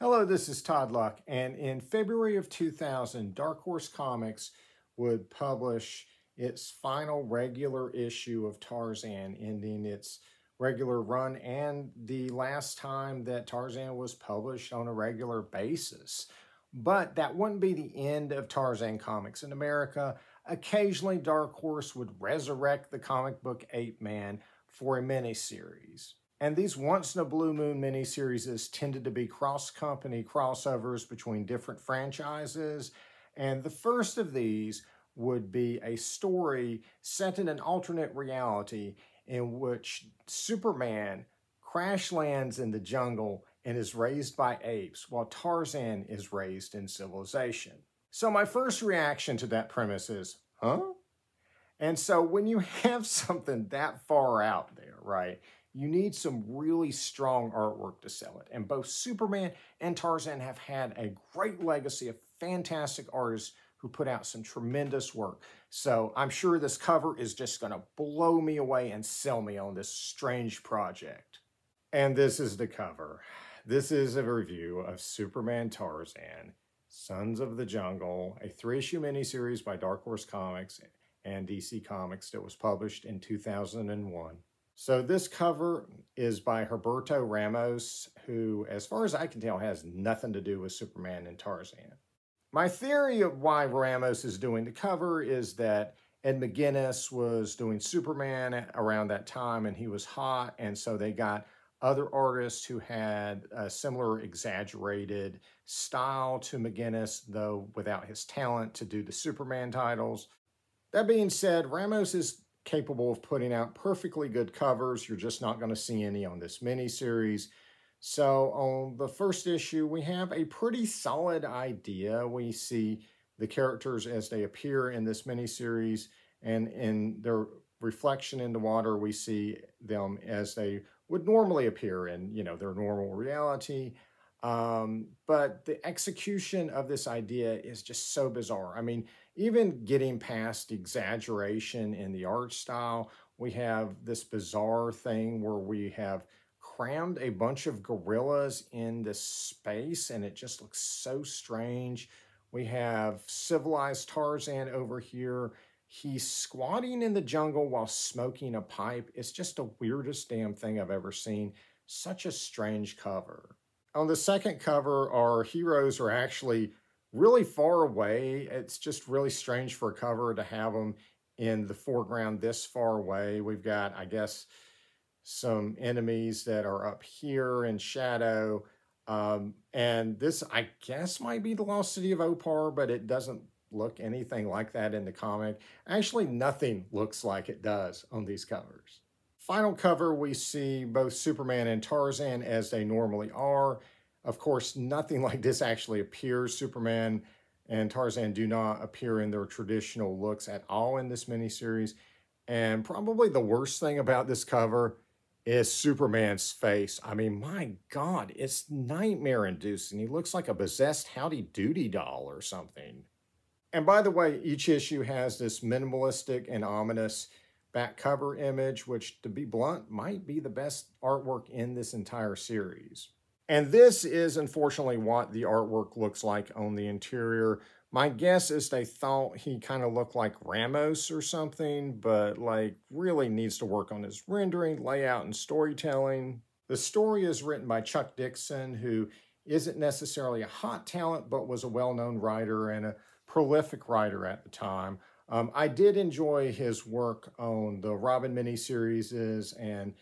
Hello, this is Todd Luck, and in February of 2000, Dark Horse Comics would publish its final regular issue of Tarzan, ending its regular run and the last time that Tarzan was published on a regular basis. But that wouldn't be the end of Tarzan comics in America. Occasionally, Dark Horse would resurrect the comic book Ape Man for a miniseries. And these once-in-a-blue moon miniseries tended to be cross-company crossovers between different franchises. And the first of these would be a story set in an alternate reality in which Superman crash lands in the jungle and is raised by apes, while Tarzan is raised in civilization. So my first reaction to that premise is, huh? And so when you have something that far out there, right, you need some really strong artwork to sell it. And both Superman and Tarzan have had a great legacy of fantastic artists who put out some tremendous work. So I'm sure this cover is just going to blow me away and sell me on this strange project. And this is the cover. This is a review of Superman Tarzan, Sons of the Jungle, a 3-issue miniseries by Dark Horse Comics and DC Comics that was published in 2001. So this cover is by Humberto Ramos, who, as far as I can tell, has nothing to do with Superman and Tarzan. My theory of why Ramos is doing the cover is that Ed McGuinness was doing Superman around that time and he was hot, and so they got other artists who had a similar exaggerated style to McGuinness, though without his talent, to do the Superman titles. That being said, Ramos is capable of putting out perfectly good covers. You're just not going to see any on this miniseries. So on the first issue, we have a pretty solid idea. We see the characters as they appear in this miniseries, and in their reflection in the water, we see them as they would normally appear in, their normal reality. But the execution of this idea is just so bizarre. I mean, even getting past exaggeration in the art style, we have this bizarre thing where we have crammed a bunch of gorillas in this space, and it just looks so strange. We have civilized Tarzan over here. He's squatting in the jungle while smoking a pipe. It's just the weirdest damn thing I've ever seen. Such a strange cover. On the second cover, our heroes are actually really far away. It's just really strange for a cover to have them in the foreground this far away. We've got, I guess, some enemies that are up here in shadow. And this, I guess, might be the lost city of Opar, but it doesn't look anything like that in the comic. Actually, nothing looks like it does on these covers. Final cover, we see both Superman and Tarzan as they normally are. Of course, nothing like this actually appears. Superman and Tarzan do not appear in their traditional looks at all in this miniseries. And probably the worst thing about this cover is Superman's face. I mean, my God, it's nightmare-inducing. He looks like a possessed Howdy Doody doll or something. And by the way, each issue has this minimalistic and ominous back cover image, which, to be blunt, might be the best artwork in this entire series. And this is, unfortunately, what the artwork looks like on the interior. My guess is they thought he kind of looked like Ramos or something, but, really needs to work on his rendering, layout, and storytelling. The story is written by Chuck Dixon, who isn't necessarily a hot talent, but was a well-known writer and a prolific writer at the time. I did enjoy his work on the Robin miniseries and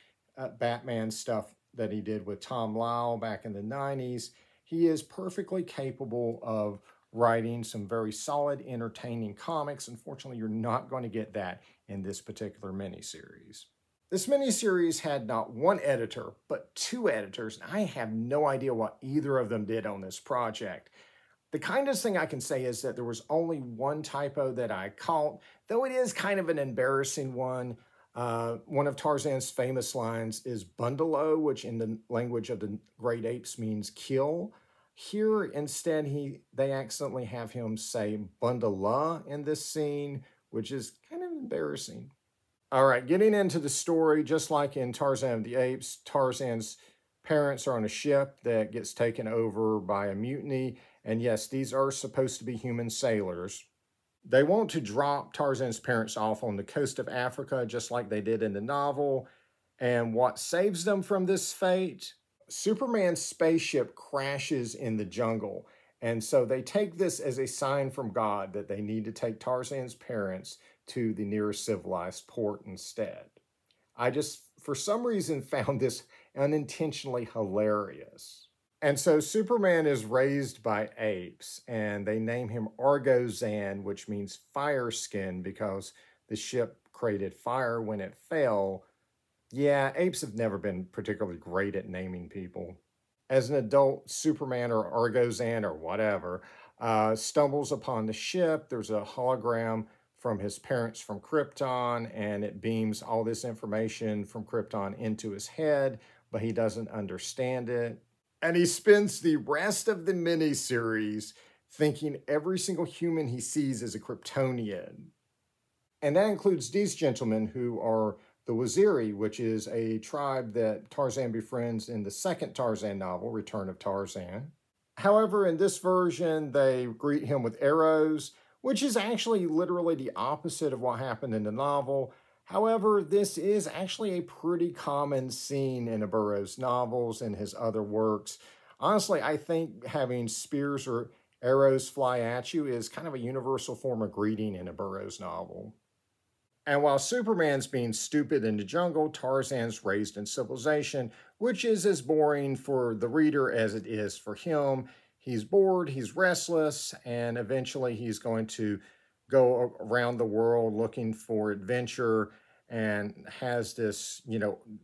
Batman stuff that he did with Tom Lyle back in the 90s. He is perfectly capable of writing some very solid, entertaining comics. Unfortunately, you're not going to get that in this particular miniseries. This miniseries had not one editor, but 2 editors, and I have no idea what either of them did on this project. The kindest thing I can say is that there was only one typo that I caught, though it is kind of an embarrassing one. One of Tarzan's famous lines is bundalo, which in the language of the great apes means kill. Here, instead, they accidentally have him say bundala in this scene, which is kind of embarrassing. All right, getting into the story, just like in Tarzan of the Apes, Tarzan's parents are on a ship that gets taken over by a mutiny. And yes, these are supposed to be human sailors. They want to drop Tarzan's parents off on the coast of Africa, just like they did in the novel. And what saves them from this fate? Superman's spaceship crashes in the jungle. And so they take this as a sign from God that they need to take Tarzan's parents to the nearest civilized port instead. I just, for some reason, found this unintentionally hilarious. And so Superman is raised by apes, and they name him Argozan, which means fire skin, because the ship created fire when it fell. Yeah, apes have never been particularly great at naming people. As an adult, Superman or Argozan or whatever stumbles upon the ship. There's a hologram from his parents from Krypton, and it beams all this information from Krypton into his head, but he doesn't understand it. And he spends the rest of the miniseries thinking every single human he sees is a Kryptonian. And that includes these gentlemen who are the Waziri, which is a tribe that Tarzan befriends in the second Tarzan novel, Return of Tarzan. However, in this version, they greet him with arrows, which is actually literally the opposite of what happened in the novel. However, this is actually a pretty common scene in Burroughs' novels and his other works. Honestly, I think having spears or arrows fly at you is kind of a universal form of greeting in a Burroughs novel. And while Superman's being stupid in the jungle, Tarzan's raised in civilization, which is as boring for the reader as it is for him. He's bored, he's restless, and eventually he's going to go around the world looking for adventure and has this,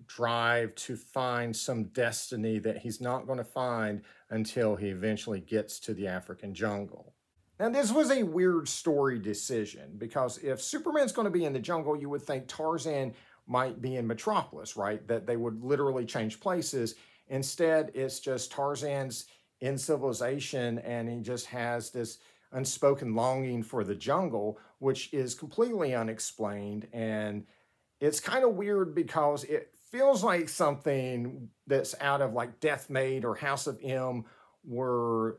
drive to find some destiny that he's not going to find until he eventually gets to the African jungle. Now, this was a weird story decision because if Superman's going to be in the jungle, you would think Tarzan might be in Metropolis, right? That they would literally change places. Instead, it's just Tarzan's in civilization and he just has this unspoken longing for the jungle, which is completely unexplained. And it's kind of weird because it feels like something that's out of like Deathmate or House of M, where,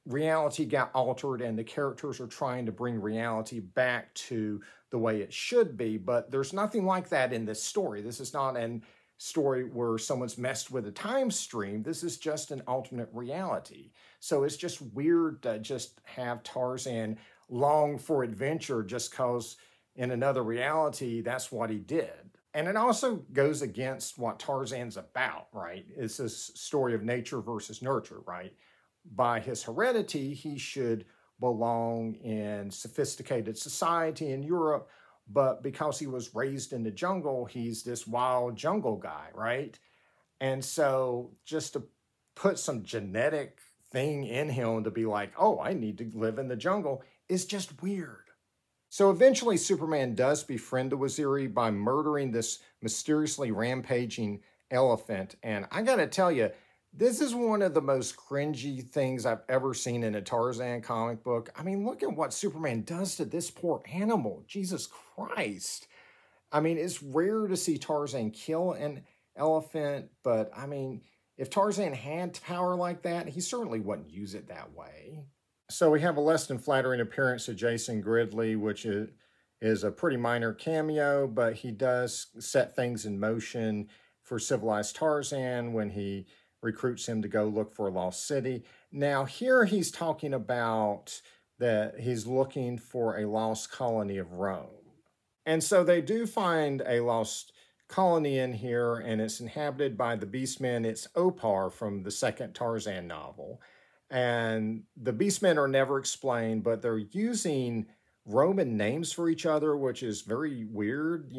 reality got altered and the characters are trying to bring reality back to the way it should be. But there's nothing like that in this story. This is not an story where someone's messed with a time stream. This is just an alternate reality. So it's just weird to just have Tarzan long for adventure just because in another reality, that's what he did. And it also goes against what Tarzan's about, right? It's this story of nature versus nurture, right? By his heredity, he should belong in sophisticated society in Europe, but because he was raised in the jungle, he's this wild jungle guy, right? And so just to put some genetic thing in him to be like, oh, I need to live in the jungle is just weird. So eventually Superman does befriend the Waziri by murdering this mysteriously rampaging elephant. And I gotta tell you, this is one of the most cringy things I've ever seen in a Tarzan comic book. I mean, look at what Superman does to this poor animal. Jesus Christ. I mean, it's rare to see Tarzan kill an elephant, but I mean, if Tarzan had power like that, he certainly wouldn't use it that way. So we have a less than flattering appearance of Jason Gridley, which is a pretty minor cameo, but he does set things in motion for civilized Tarzan when he recruits him to go look for a lost city. Now, here he's talking about that he's looking for a lost colony of Rome. And so they do find a lost colony in here, and it's inhabited by the Beastmen. It's Opar from the second Tarzan novel. And the Beastmen are never explained, but they're using Roman names for each other, which is very weird,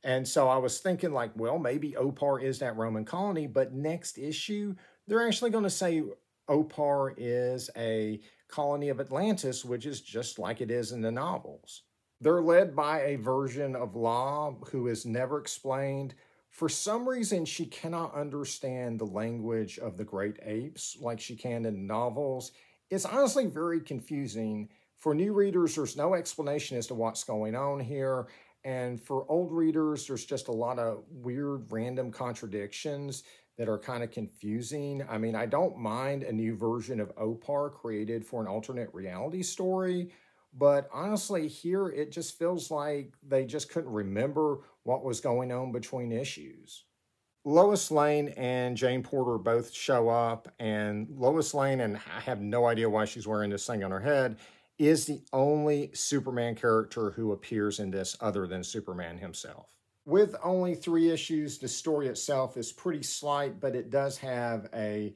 And so I was thinking like, well, maybe Opar is that Roman colony, but next issue, they're actually going to say Opar is a colony of Atlantis, which is just like it is in the novels. They're led by a version of La who is never explained. For some reason, she cannot understand the language of the great apes like she can in the novels. It's honestly very confusing. For new readers, there's no explanation as to what's going on here. And for old readers, there's just a lot of weird, random contradictions that are kind of confusing. I mean, I don't mind a new version of Opar created for an alternate reality story, but honestly, here it just feels like they just couldn't remember what was going on between issues. Lois Lane and Jane Porter both show up, and Lois Lane, and I have no idea why she's wearing this thing on her head, is the only Superman character who appears in this other than Superman himself. With only 3 issues, the story itself is pretty slight, but it does have a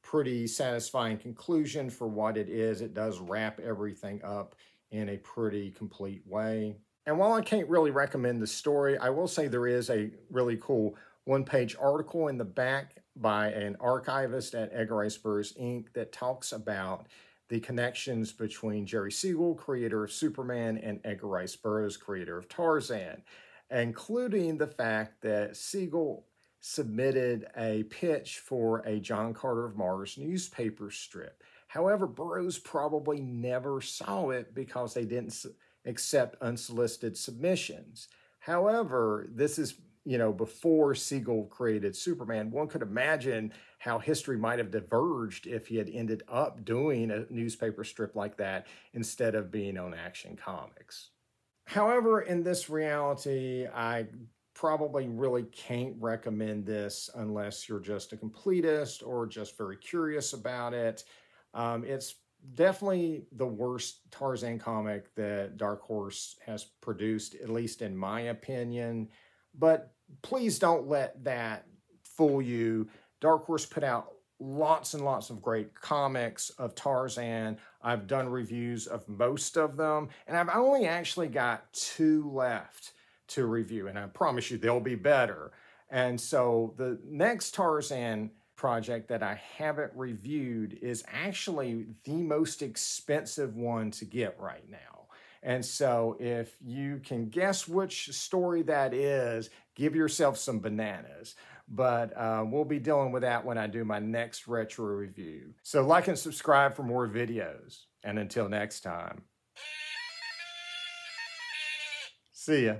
pretty satisfying conclusion for what it is. It does wrap everything up in a pretty complete way. And while I can't really recommend the story, I will say there is a really cool one-page article in the back by an archivist at Edgar Rice Burroughs Inc. that talks about the connections between Jerry Siegel, creator of Superman, and Edgar Rice Burroughs, creator of Tarzan, including the fact that Siegel submitted a pitch for a John Carter of Mars newspaper strip. However, Burroughs probably never saw it because they didn't accept unsolicited submissions. However, this is, before Siegel created Superman. One could imagine how history might have diverged if he had ended up doing a newspaper strip like that instead of being on Action Comics. However, in this reality, I probably really can't recommend this unless you're just a completist or just very curious about it. It's definitely the worst Tarzan comic that Dark Horse has produced, at least in my opinion. But please don't let that fool you. Dark Horse put out lots and lots of great comics of Tarzan. I've done reviews of most of them, and I've only actually got 2 left to review, and I promise you they'll be better. And so the next Tarzan project that I haven't reviewed is actually the most expensive one to get right now. And so if you can guess which story that is, give yourself some bananas. But we'll be dealing with that when I do my next retro review. So like and subscribe for more videos. And until next time, see ya.